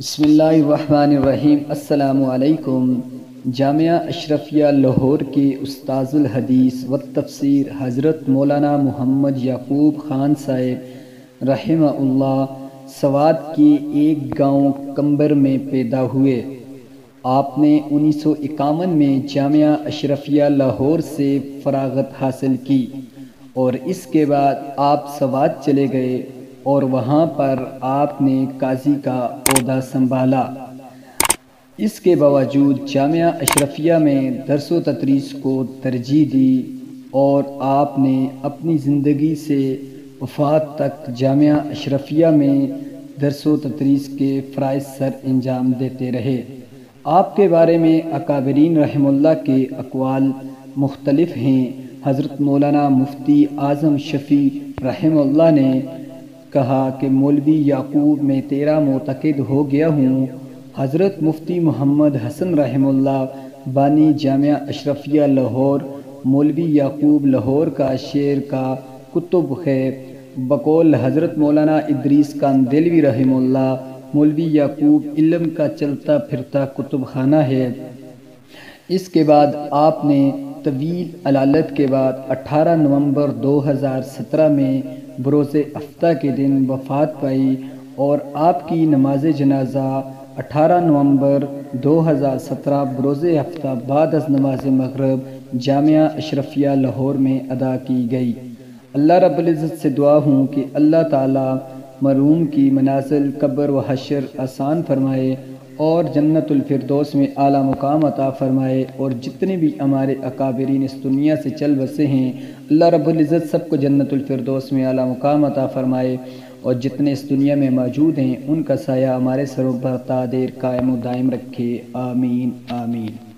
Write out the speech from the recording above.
بسم اللہ الرحمن الرحیم۔ السلام علیکم۔ جامعہ اشرفیہ لاہور کے استاذ الحدیث و تفسیر حضرت مولانا محمد یعقوب خان صاحب رحمہ اللہ سوات کے ایک گاؤں کمبر میں پیدا ہوئے۔ آپ نے 1951 میں جامعہ اشرفیہ لاہور سے فراغت حاصل کی اور اس کے بعد آپ سوات چلے گئے اور وہاں پر آپ نے قاضی کا عہدہ سنبھالا۔ اس کے باوجود جامعہ اشرفیہ میں درس و تدریس کو ترجیح دی اور آپ نے اپنی زندگی سے وفات تک جامعہ اشرفیہ میں درس و تدریس کے فرائض سر انجام دیتے رہے۔ آپ کے بارے میں اکابرین رحمہ اللہ کے اقوال مختلف ہیں۔ حضرت مولانا مفتی اعظم شفیع رحمہ اللہ نے کہا کہ مولوی یعقوب میں تیرا معتقد ہو گیا ہوں۔ حضرت مفتی محمد حسن رحمہ اللہ بانی جامعہ اشرفیہ لاہور مولوی یعقوب لاہور کا شعر کا کتب ہے۔ بقول حضرت مولانا ادریس کاندھلوی رحمہ اللہ مولوی یعقوب علم کا چلتا پھرتا کتب خانہ ہے۔ اس کے بعد آپ نے طویل علالت کے بعد 18 نومبر 2017 میں بروز ہفتہ کے دن وفات پائی اور آپ کی نماز جنازہ 18 نومبر 2017 بروز ہفتہ بعد از نماز مغرب جامعہ اشرفیہ لاہور میں ادا کی گئی۔ اللہ رب العزت سے دعا ہوں کہ اللہ تعالی مرحوم کی منازل قبر و حشر آسان فرمائے اور جنت الفردوس میں اعلیٰ مقام عطا فرمائے، اور جتنے بھی ہمارے اکابرین اس دنیا سے چل بسے ہیں اللہ رب العزت سب کو جنت الفردوس میں اعلیٰ مقام عطا فرمائے، اور جتنے اس دنیا میں موجود ہیں ان کا سایہ ہمارے سروں پر تا دیر قائم و دائم رکھے، آمین آمین۔